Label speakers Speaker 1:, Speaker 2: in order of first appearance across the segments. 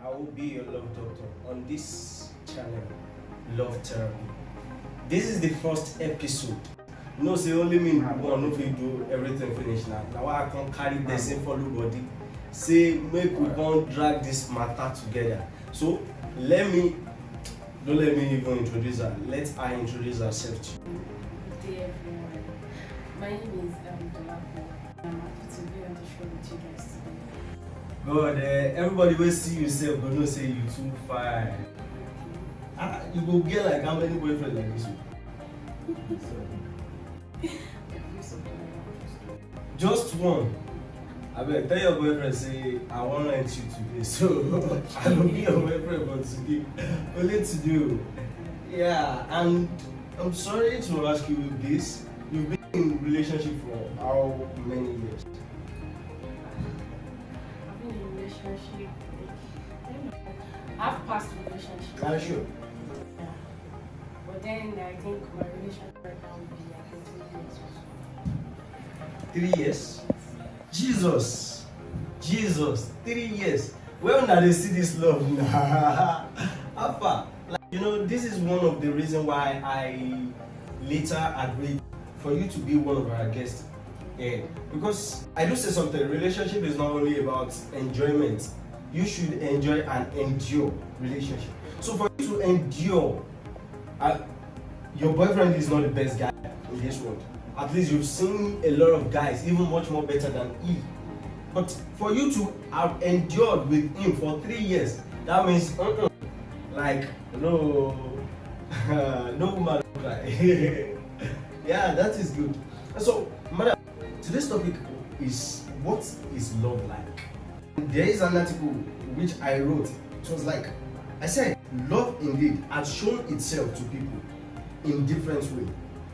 Speaker 1: I will be your love doctor on this channel, Love Therapy. This is the first episode. No, say only me one if you do everything finish now. Now I can carry the same follow body. Say make we can drag this matter together. So don't let me even introduce her. Let her introduce herself to you.
Speaker 2: Good day everyone. My name is Dolapo. I'm happy to be on the show with you guys today.
Speaker 1: God, everybody will see yourself, but no say you too fine. You go get like how many boyfriends like this? Just one. I better tell your boyfriend say I want to rent you today, so I will be your boyfriend for today. Only to do. Yeah, and I'm sorry to ask you this. You've been in a relationship for how many years?
Speaker 2: I've been in a relationship. I don't know. I've passed relationships.
Speaker 1: Are you sure?
Speaker 2: Yeah. But then I think my relationship right now would be like 2 years or so.
Speaker 1: 3 years? Jesus, 3 years. When did they see this love now? Alpha, this is one of the reasons why I later agreed for you to be one of our guests. Yeah. Because I do say something, relationship is not only about enjoyment. You should enjoy and endure relationship. So for you to endure, your boyfriend is not the best guy in this world. At least you've seen a lot of guys, even much more better than he. But for you to have endured with him for 3 years, that means, no woman cry. Yeah, that is good. So, madam, today's topic is what is love like? There is an article which I wrote. It was like, I said, love indeed has shown itself to people in different ways.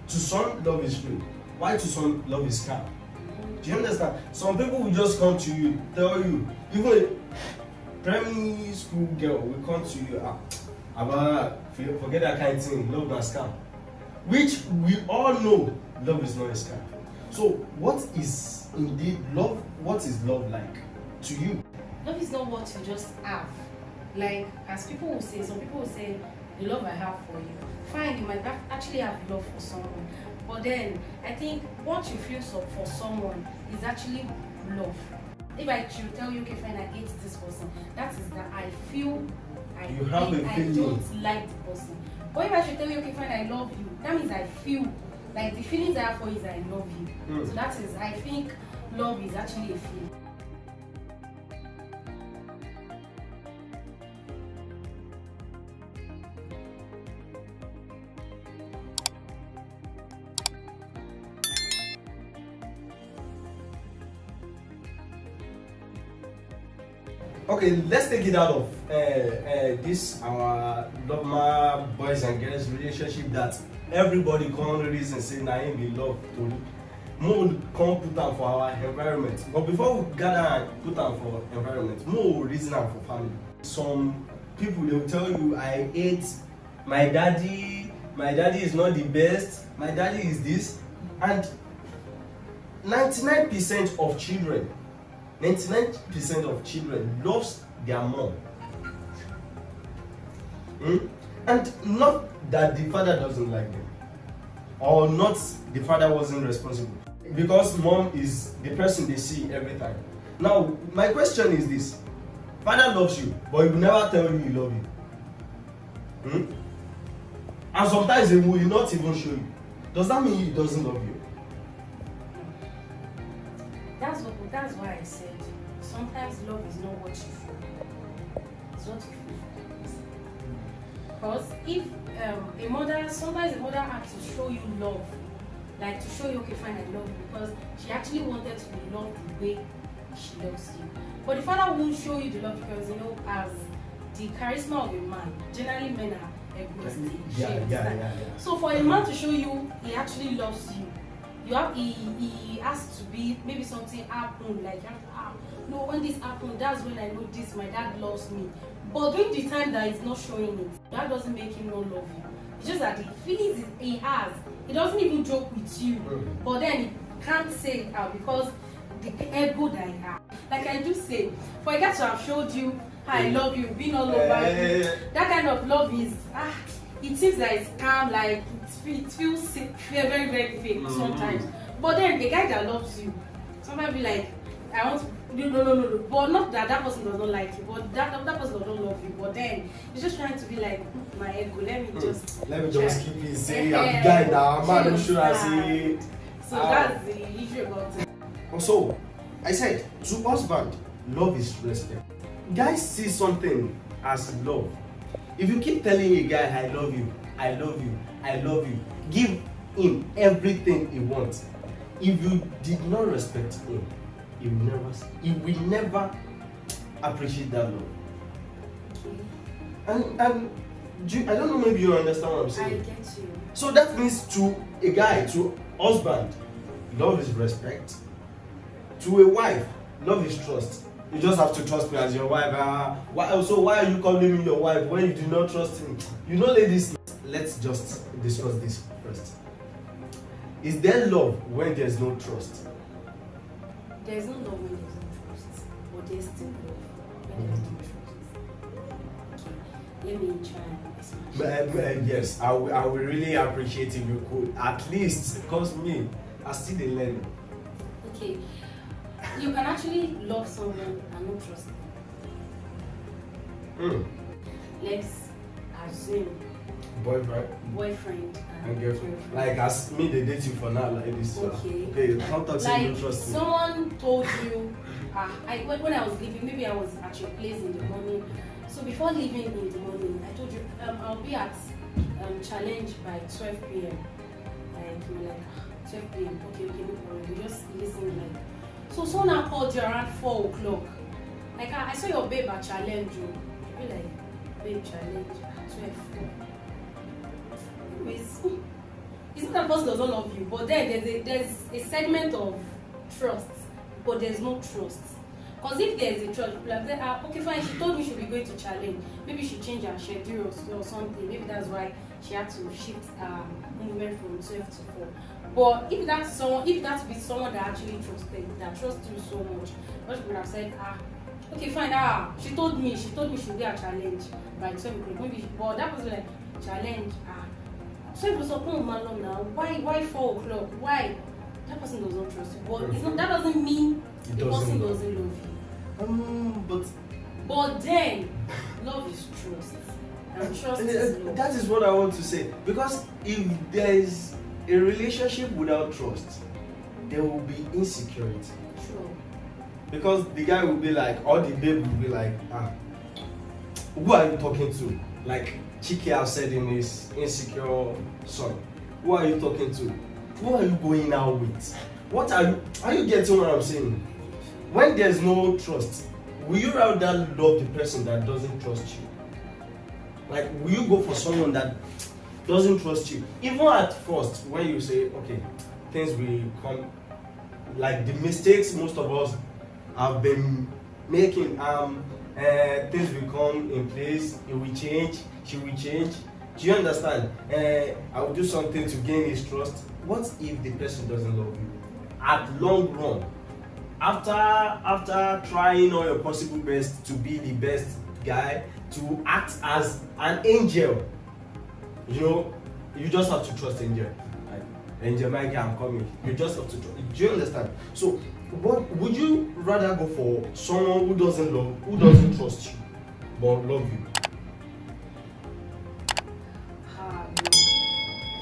Speaker 1: To some, love is free. Why to some, love is scam? Do you understand? Some people will just come to you, tell you, even a primary school girl will come to you, forget that kind of thing, love is scam. Which we all know, love is not a scam. So, what is indeed love? What is love like to you?
Speaker 2: Love is not what you just have. Like, as people will say, some people will say, the love I have for you. Fine, you might actually have love for someone. But then, I think what you feel for someone is actually love. If I should tell you, okay, fine, I hate this person, that is that I feel I don't like the person. But if I should tell you, okay, fine, I love you, that means I feel like the feelings I have for you is I love you. So that is, I think love is actually a feeling.
Speaker 1: Okay, let's take it out of this our normal boys and girls relationship that everybody can't reason say na him be love to. More can't put am for our environment. But before we gather and put am for environment, more reason am for family. Some people they will tell you I hate my daddy is not the best, my daddy is this, and 99% of children 99% of children loves their mom. And not that the father doesn't like them, or not the father wasn't responsible, because mom is the person they see every time. Now, my question is this: father loves you, but he will never tell you he loves you. And sometimes he will not even show you. Does that mean he doesn't love you?
Speaker 2: That's why I said sometimes love is not what you feel. It's what you feel. Because if sometimes a mother had to show you love, like to show you, okay, fine, I love you, because she actually wanted to be loved the way she loves you. But the father won't show you the love because, as the charisma of a man, generally men are egoistic.
Speaker 1: Yeah.
Speaker 2: So for a man to show you he actually loves you, he has to be, maybe something happened, like no, when this happened, that's when I know this, my dad loves me. But during the time that he's not showing it, that doesn't make him not love you. It's just that the feelings he has, he doesn't even joke with you. But then he can't say it out because the ego that he has. Like I do say, for a guy to have showed you I love you, being all over you. That kind of love is it seems like it's calm, like it feels very, very fake sometimes. But then the guy that loves you, sometimes be like, I want no. But not that that person does not like you, but that person does not love you. But then he's just trying to be like, my ego, let me just
Speaker 1: keep it saying I'm the guy now, man, I'm sure I see.
Speaker 2: So that's the issue about it.
Speaker 1: So I said to husband, love is respect. Guys see something as love. If you keep telling a guy, I love you, I love you, I love you, give him everything he wants. If you did not respect him, he will never appreciate that love.
Speaker 2: Okay.
Speaker 1: And I don't know, maybe you understand what I'm saying.
Speaker 2: I get you.
Speaker 1: So that means to a guy, to husband, love is respect. To a wife, love is trust. You just have to trust me as your wife. Why are you calling me your wife when you do not trust me? You know, ladies, let's just discuss this first. Is there love when there's no trust?
Speaker 2: There's no love when there's no trust, but there's still love when there's no trust. Okay, let me try and explain.
Speaker 1: Yes, I will really appreciate if you could at least, because me, I still dey learn.
Speaker 2: Okay, you can actually love someone and not trust them. Let's assume boyfriend and girlfriend.
Speaker 1: Like as me, they date you for now, like this.
Speaker 2: Okay.
Speaker 1: How talk say
Speaker 2: like
Speaker 1: you don't trust me?
Speaker 2: Someone told you, when I was leaving, maybe I was at your place in the morning. So before leaving in the morning, I told you I'll be at challenge by 12 p.m. Like you were like 12 p.m. Okay, no problem. You just listen like. So someone now called you around 4 o'clock. Like I saw your babe at challenge. You be like, babe challenge at 12. Anyways, it's not that person does not love you, but then there's a segment of trust, but there's no trust. Because if there's a trust, people say, okay, fine, she told me she'll be going to challenge. Maybe she changed her schedule or something. Maybe that's why she had to shift movement from 12 to 4. But if that's with someone that actually trusted, that trusts you so much, what would have said, okay, fine, she told me she'll be a challenge by 12 o'clock. Maybe, but that was like challenge. So it was upon Malone now. Why 4 o'clock? Why? That person does not trust you. But it's not, that doesn't mean the person doesn't love you. But then love is trust. And trust is love.
Speaker 1: That is what I want to say. Because if there is a relationship without trust, there will be insecurity.
Speaker 2: True.
Speaker 1: Because the guy will be like, or the babe will be like, who are you talking to? Like Chike has said in his insecure song. Who are you talking to? Who are you going out with? Are you getting what I'm saying? When there's no trust, will you rather love the person that doesn't trust you? Like, will you go for someone that doesn't trust you? Even at first, when you say, okay, things will come, like the mistakes most of us have been making, things will come in place, it will change, she will change. Do you understand? I will do something to gain his trust. What if the person doesn't love you? At long run, after trying all your possible best to be the best guy, to act as an angel, you just have to trust angel. Like, Angel Mikey, I'm coming. You just have to trust. Do you understand? So, what would you rather go for? Someone who doesn't trust you, but love you?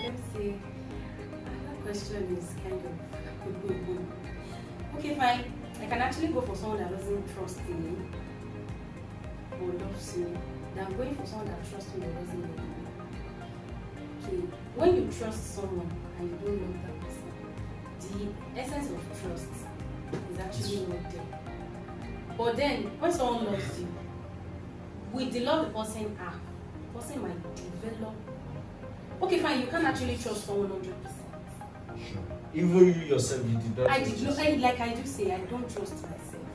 Speaker 2: Let's see. That question is kind of okay, fine. I can actually go for someone that doesn't trust me or loves me. Then I'm going for someone that trusts me or doesn't love me. Okay, when you trust someone and you don't love that person, the essence of trust is actually not there. But then, when someone loves you, with the love the person has, the person might develop. Okay, fine, you can't actually trust someone 100%.
Speaker 1: Sure. Even you yourself, you did not.
Speaker 2: Like I do say, I don't trust myself.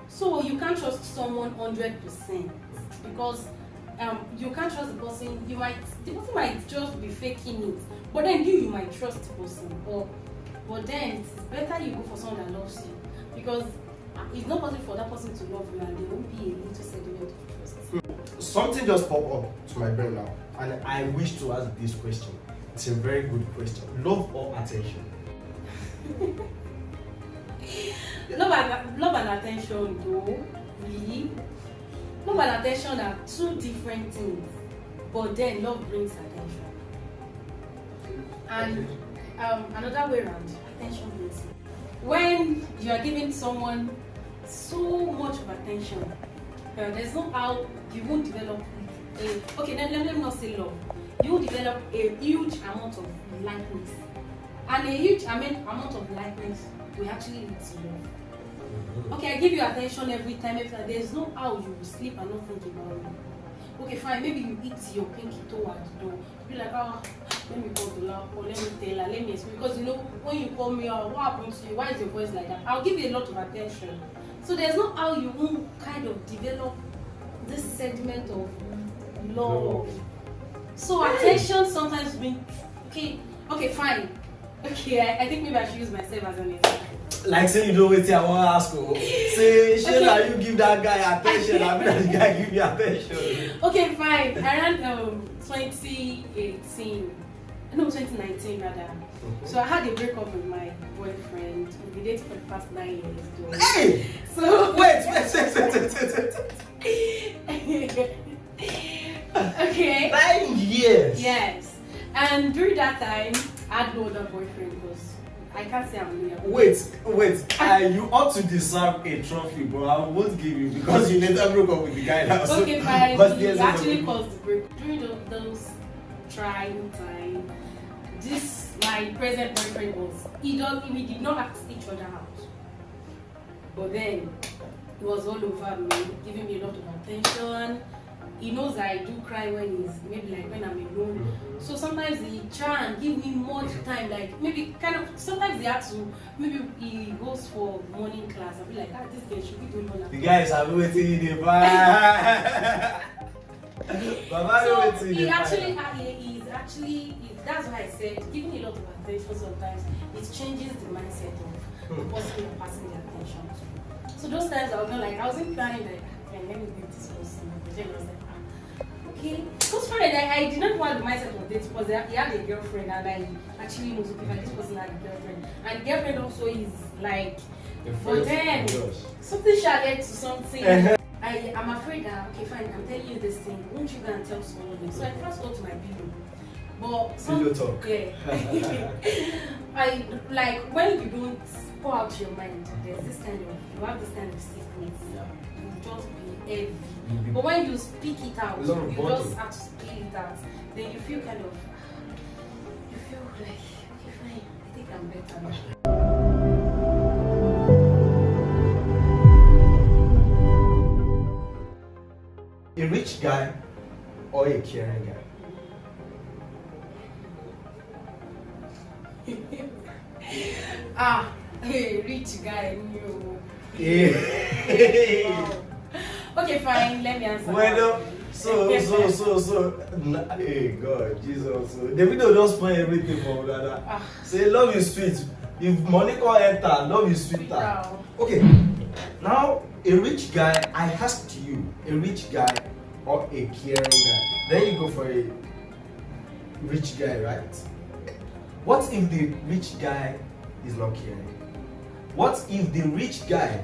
Speaker 2: So you can't trust someone 100% because you can't trust the person. The person might just be faking it, but then you might trust the person. But then it's better you go for someone that loves you, because it's not possible for that person to love you and there won't be a little sediment of trust.
Speaker 1: Something just popped up to my brain now, and I wish to ask this question. It's a very good question. Love or attention?
Speaker 2: Love and attention, though, really. Love and attention are two different things, but then love brings attention. And another way around, attention brings it. When you are giving someone so much of attention, there's no how you won't develop let me not say love. You will develop a huge amount of likeness, and a huge amount of likeness will actually lead to love. Okay, I give you attention every time. There's no how you will sleep and not think about me. Okay, fine, maybe you eat your pinky toe at the door. You'll be like, let me call the love, or let me tell her, let me explain. Because you know, when you call me out, what happened to you? Why is your voice like that? I'll give you a lot of attention. So there's no how you won't kind of develop this sentiment of love. So attention sometimes brings, okay, fine. Okay, I think maybe I should use myself as an example.
Speaker 1: Like say you don't wait till I want to ask you. Say, okay. You give that guy attention, I mean that the guy give you attention.
Speaker 2: Okay, fine. Around 2019 rather. So I had a breakup with my boyfriend. We dated for the past 9 years. Though.
Speaker 1: Hey!
Speaker 2: So
Speaker 1: wait.
Speaker 2: Okay.
Speaker 1: 9 years.
Speaker 2: Yes. And during that time, I had no other boyfriend because I can't say I'm loyal.
Speaker 1: Wait. You ought to deserve a trophy, bro. I won't give you because you later broke up with the guy now.
Speaker 2: Okay, fine. He actually caused the break. During those trying time, my present boyfriend we did not ask each other out. But then he was all over me, giving me a lot of attention. He knows that I do cry when when I'm alone. So sometimes he try and give me much time, like maybe sometimes he has to, maybe he goes for morning class. I'll be like, this girl should be doing all that.
Speaker 1: The guys are waiting in the bar.
Speaker 2: So that's why I said giving a lot of attention sometimes it changes the mindset of the person you're passing the attention to. So those times I was not like, I wasn't planning like, let me date this person. But then I was like, okay. Because for I did not want the mindset of this because he had a girlfriend and I actually know okay, this person had a girlfriend. And the girlfriend also is like, but then something shall lead to something. I'm afraid that, okay, fine, I'm telling you this thing. Won't you go and tell someone? So I first go to my pillow. But
Speaker 1: pillow talk.
Speaker 2: Yeah. I like when you don't pour out your mind, you have this kind of sickness.
Speaker 1: Yeah.
Speaker 2: You just be heavy. But when you speak it out, you just have to spill it out. Then you feel kind of, you feel like, okay, fine, I think I'm better now.
Speaker 1: A rich guy or a caring guy?
Speaker 2: Hey, rich guy, no.
Speaker 1: Yeah.
Speaker 2: Okay, fine, let me answer.
Speaker 1: Well, so, hey God, Jesus. So, the video don't spoil everything for that. Say love is sweet. If money can't enter, love is sweeter. Okay, now a rich guy, I asked you, a rich guy or a caring guy. Then you go for a rich guy, right? What if the rich guy is not caring? What if the rich guy,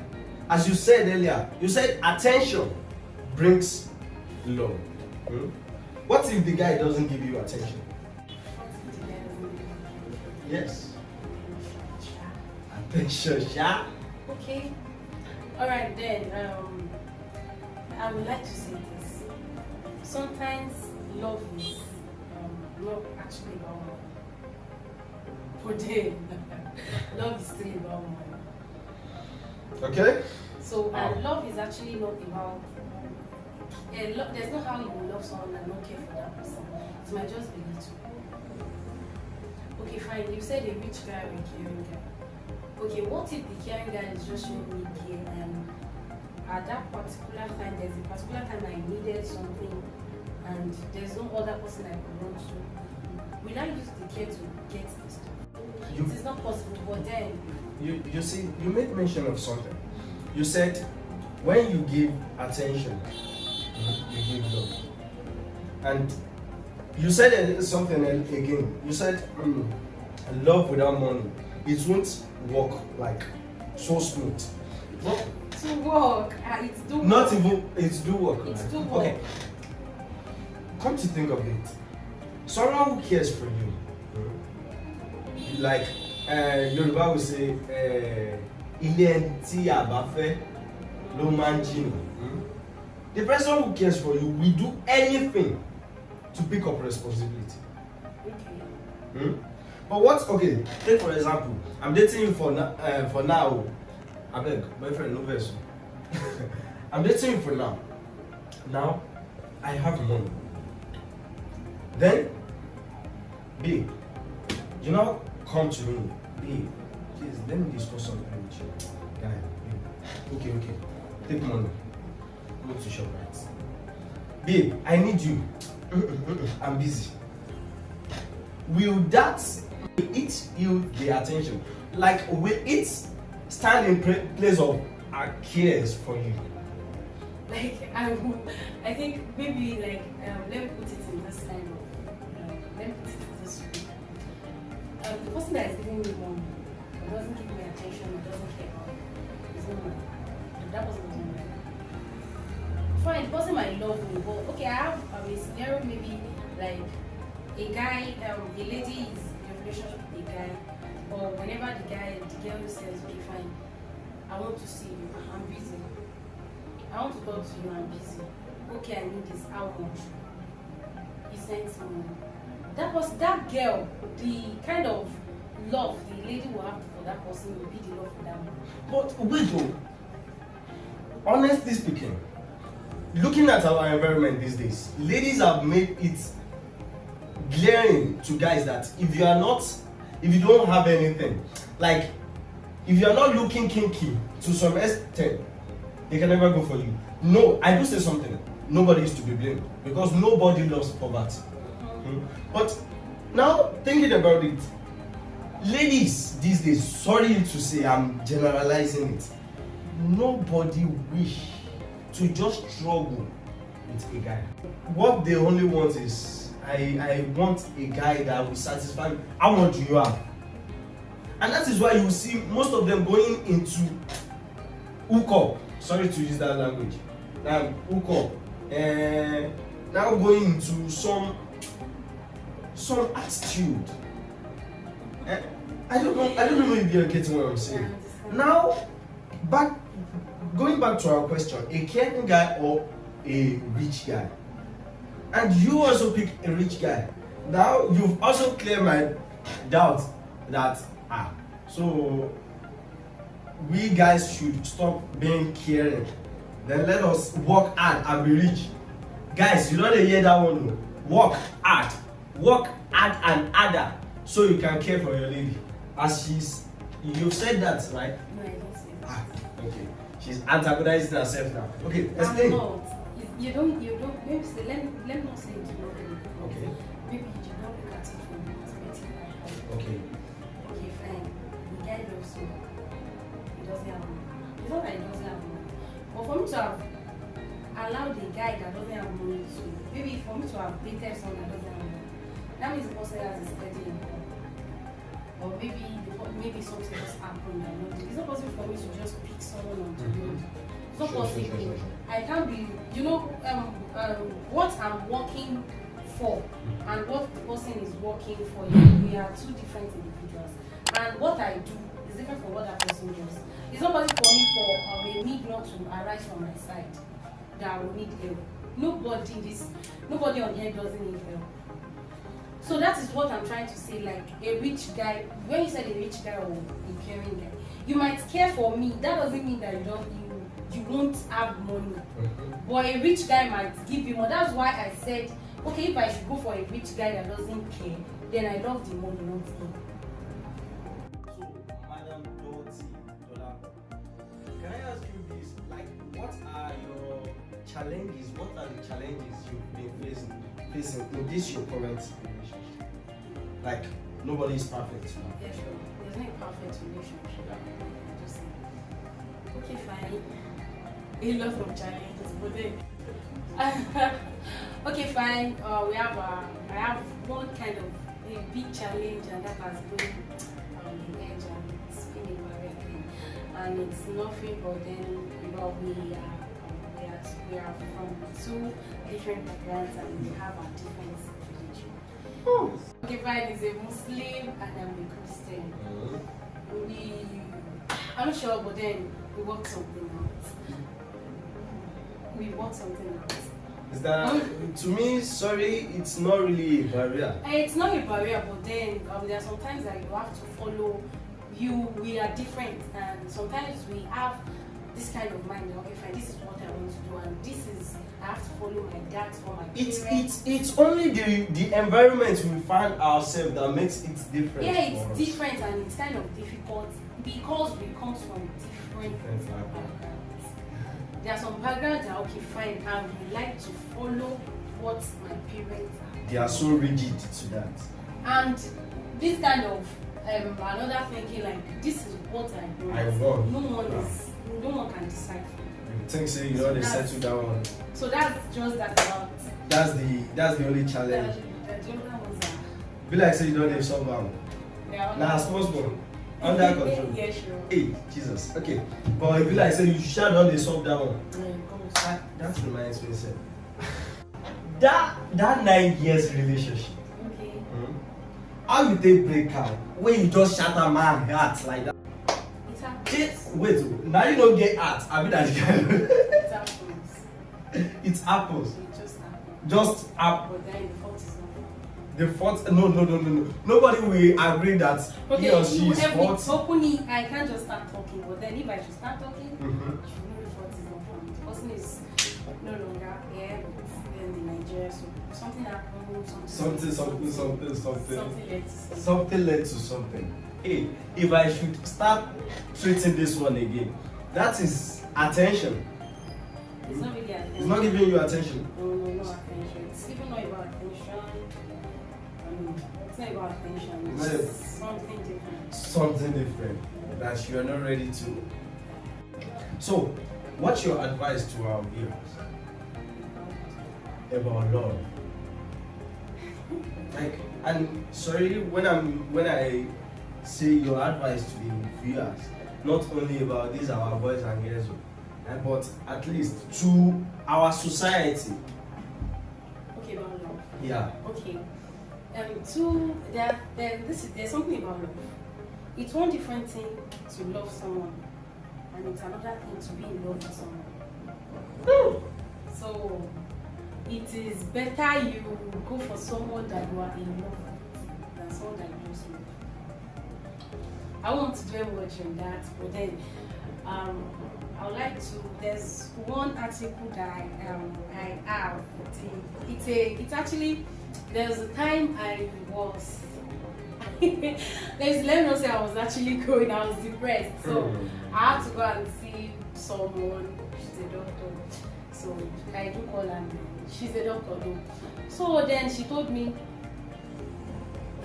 Speaker 1: as you said earlier, you said attention brings love. What if the guy doesn't give you attention? Yes. Attention, sha.
Speaker 2: Okay. Alright then, I would like to say this. Sometimes love is not actually about money. For them, love is still about money.
Speaker 1: Okay.
Speaker 2: So love is actually not about. There's no how you will love someone and not care for that person. It might just be little. Okay, fine. You said a rich guy or a caring guy. Okay, what if the caring guy is just showing me care and at that particular time, there's a particular time I needed something and there's no other person I could run to? Will I use the care to get the stuff? It is not possible, but then...
Speaker 1: You see, you made mention of something. you said when you give attention, you give love. And you said something again. You said love without money, it won't work like so smooth. Well,
Speaker 2: To work, it's do
Speaker 1: not
Speaker 2: work.
Speaker 1: even it's do work.
Speaker 2: It's
Speaker 1: right?
Speaker 2: do work.
Speaker 1: Okay. Come to think of it, someone who cares for you, like Yoruba will say, ilé ẹni tí a bá fẹ́ ló máa ń jìnnà. The person who cares for you will do anything to pick up responsibility.
Speaker 2: Okay.
Speaker 1: But what? Okay, take for example, I'm dating you for now. I beg, boyfriend, no verse. I'm dating you for now. Now, I have money. Then, babe, you now come to me, babe, please let me discuss something with you. Guy, babe, okay, take money, go to shop, right? Babe, I need you. I'm busy. Will it yield the attention? Like, will it stand in place of our cares for you?
Speaker 2: Like I think maybe like let me put it in this kind of let me put it in this way. The person that is giving me money or doesn't give me attention or doesn't care about me is not mine. That person doesn't like me. Fine, the person might love me, but okay, I have a scenario maybe like a guy, a lady is in a relationship with a guy, or whenever the girl says, okay, fine, I want to see you, I'm busy. I want to talk to you, I'm busy. Okay, I need this, how much? He sends money. That girl, the kind of love the lady will have for that person will be the love for that man.
Speaker 1: But wait though, honestly speaking, looking at our environment these days, ladies have made it glaring to guys that if you don't have anything, like if you are not looking kinky to some extent, they can never go for you. No, I do say something. Nobody is to be blamed because nobody loves poverty. But now thinking about it, ladies these days, sorry to say, I'm generalizing it, nobody wish to just struggle with a guy. What they only want is, I want a guy that will satisfy me. How much do you have? And that is why you see most of them going into hookup. Sorry to use that language. Hookup. Now going into some attitude. I don't know if you're getting what I'm saying. Now, going back to our question, a caring guy or a rich guy? And you also pick a rich guy. Now you've also cleared my doubt that so we guys should stop being caring. Then let us work hard and be rich. Guys, you don't hear that one. No? Work hard and harder so you can care for your lady. As you've said that, right?
Speaker 2: No, I don't say that.
Speaker 1: Okay. She's antagonizing herself now. Okay, explain.
Speaker 2: I'm not. You don't, maybe say, let me not say it to you.
Speaker 1: Okay.
Speaker 2: Maybe you do not look at it from the perspective I have.
Speaker 1: Okay.
Speaker 2: Okay, fine. The guy loves you. He doesn't have money. It's not that he doesn't have money. But for me to have allowed the guy that doesn't have money to, maybe for me to have dated someone that doesn't have money, that means the person has a steady income. Or maybe something just happened. It's not possible for me to just pick someone on the road. It's not possible. Sure. I can't be, what I'm working for and what the person is working for, we are two different individuals. And what I do is different from what that person does. It's not possible for me for a need not to arise from my side that I will need help. Nobody on here doesn't need help. So that is what I'm trying to say, like a rich guy, when you said a rich guy or a caring guy, you might care for me, that doesn't mean that you won't have money. But a rich guy might give you more. That's why I said, okay, if I should go for a rich guy that doesn't care, then I love the money, not him.
Speaker 1: So, Madam Dorothy Dolapo, can I ask you this? Like, what are your challenges? What are the challenges you've been facing in this your current relationship? Like, nobody is perfect now.
Speaker 2: Yeah, sure. There's no perfect relationship. okay, fine. A lot of challenges, but then okay, fine. I have one kind of a big challenge, and that has been on the edge and it's been a barrier thing. And it's nothing but then we are from two different backgrounds and we have a different religion. Okay, fine. Is a Muslim and I'm a Christian. I'm not sure, but then we work something out.
Speaker 1: Is that to me? Sorry, it's not really a barrier.
Speaker 2: It's not a barrier, but then there are sometimes that you have to follow. We are different, and sometimes we have this kind of mind. Okay, fine, this is what I want to do, and this is I have to follow my dad or my parents.
Speaker 1: It's only the environment we find ourselves that makes it different.
Speaker 2: Yeah, it's different, and it's kind of difficult because we come from different backgrounds. There are some backgrounds that okay, fine, and we like to follow what my parents are.
Speaker 1: They are so rigid to that.
Speaker 2: And this kind of another thinking like this is what I want.
Speaker 1: I want.
Speaker 2: No one can decide for me.
Speaker 1: Things say they settle down.
Speaker 2: So that's just that about.
Speaker 1: That's the only challenge.
Speaker 2: The other ones are.
Speaker 1: Be like say you don't have some down. Nah, small. Under control.
Speaker 2: Yeah, sure.
Speaker 1: Hey, Jesus. Okay. But if you like say you shall not solve that one. That reminds me, sir. That 9 years relationship.
Speaker 2: Okay.
Speaker 1: How you take break out when you just shatter man heart like that?
Speaker 2: It happens.
Speaker 1: Wait, now you don't get heart. I mean that
Speaker 2: It happens.
Speaker 1: It happens.
Speaker 2: It just happens.
Speaker 1: Just happen.
Speaker 2: But then the fault is not.
Speaker 1: The fault? No. Nobody will agree that he or she is fault.
Speaker 2: Openly, I can't just start talking. But then if I should start talking, you should know the fault is not from me. The person is no longer here in Nigeria. So something happened.
Speaker 1: Something led to something. Hey, if I should start treating this one again, that is attention.
Speaker 2: It's not really attention.
Speaker 1: It's not giving you attention.
Speaker 2: No attention. It's even not about attention. It's not about attention. It's something different.
Speaker 1: Something different that you are not ready to. So, what's your advice to our viewers about love? Like, and sorry, when I say your advice to the viewers, not only about these our boys and girls, but at least to our society.
Speaker 2: Okay, about love.
Speaker 1: Yeah.
Speaker 2: Okay. There's something about love. It's one different thing to love someone, and it's another thing to be in love with someone. So it is better you go for someone that you are in love with than someone that you just love. I won't dwell much on that, but then I would like to. There's one article that I have. It's actually. There's a time I was. Let me not say I was actually going. I was depressed, so I had to go and see someone. She's a doctor, so I do call her. She's a doctor though. So then she told me,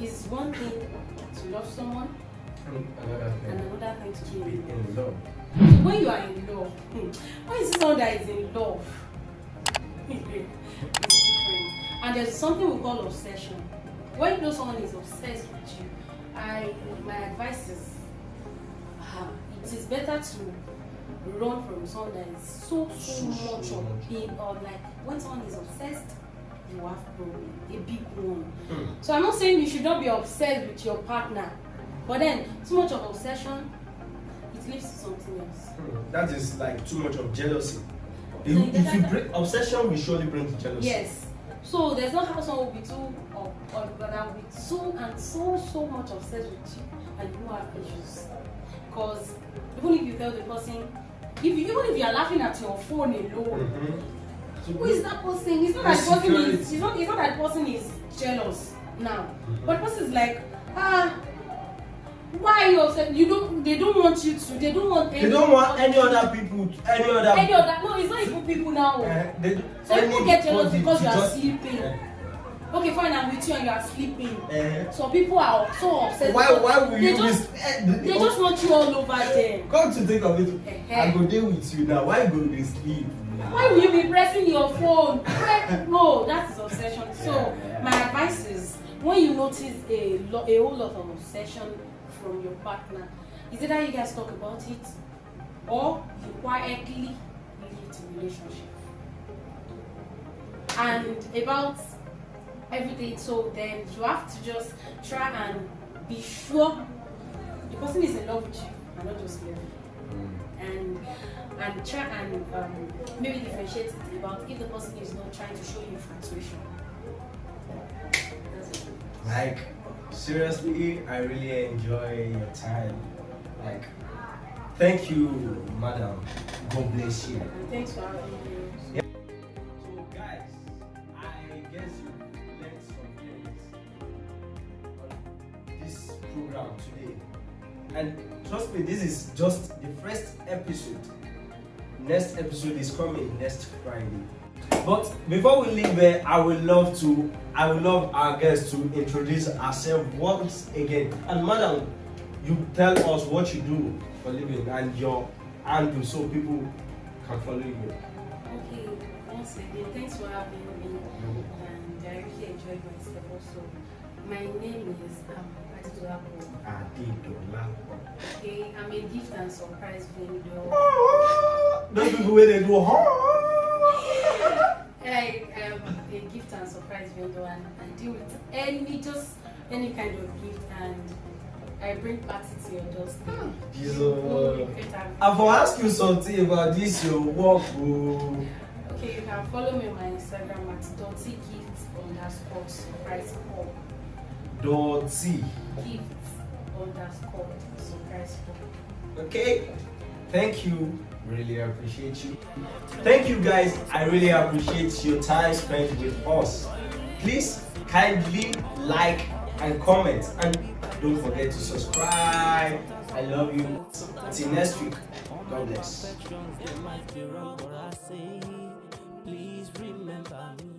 Speaker 2: it's one thing to love someone, and another thing to be in love. So when you are in love, when you see someone that is in love, it's different. And there's something we call obsession. When you know someone is obsessed with you, my advice is it is better to run from someone that is so much of like when someone is obsessed, you have problem, a big one. So I'm not saying you should not be obsessed with your partner, but then too much of obsession, it leads to something else.
Speaker 1: That is like too much of jealousy. If you break obsession, will surely bring jealousy.
Speaker 2: Yes. So there's not how someone will be too that will be so much obsessed with you and you have issues. Because even if you tell the person, even if you are laughing at your phone alone, who is that person? It's not that the person is. It's not that the person is jealous now, but the person is like, why are you upset? They don't want you to. They don't want.
Speaker 1: They don't want any other people. Any other.
Speaker 2: No, it's not even people now.
Speaker 1: So
Speaker 2: people get jealous because you are sleeping. Okay, fine, I'm with you and you are sleeping.
Speaker 1: Eh.
Speaker 2: So people are so upset.
Speaker 1: Why will
Speaker 2: they
Speaker 1: you
Speaker 2: just,
Speaker 1: be?
Speaker 2: they just want you all over them.
Speaker 1: Come to think of it, I go there with you now. Why go dey sleep?
Speaker 2: Why will you be pressing your phone? No, that is obsession. So
Speaker 1: Yeah.
Speaker 2: my advice is, when you notice a whole lot of obsession from your partner, is either you guys talk about it or you quietly leave the relationship. And about everything, so then you have to just try and be sure the person is in love with you and not just love you. And try and maybe differentiate it about if the person is not trying to show you infatuation. That's it.
Speaker 1: Like, seriously, I really enjoy your time. Like, thank you, madam. God bless you.
Speaker 2: And thanks for having me.
Speaker 1: So, guys, I guess you learned some things on this program today. And trust me, this is just the first episode. Next episode is coming next Friday. But before we leave there, I would love our guests to introduce ourselves once again. And madam, you tell us what you do for living and your handle so people can follow you.
Speaker 2: Okay, once again, thanks for having me. And I really enjoyed myself also. My name is Aditolapo.
Speaker 1: Aditolapo.
Speaker 2: Okay, I'm a gift and surprise vendor.
Speaker 1: Those people where they do
Speaker 2: I am a gift and surprise vendor, and I deal with any kind of gift, and I bring party to your doorstep.
Speaker 1: I will ask you something about this your work.
Speaker 2: Okay, you can follow me on my Instagram at @gift_surprise call. Gift_surprise call.
Speaker 1: Okay, thank you. Really appreciate you. Thank you guys. I really appreciate your time spent with us. Please kindly like and comment, and don't forget to subscribe. I love you. Till next week. God bless.
Speaker 3: Please remember me.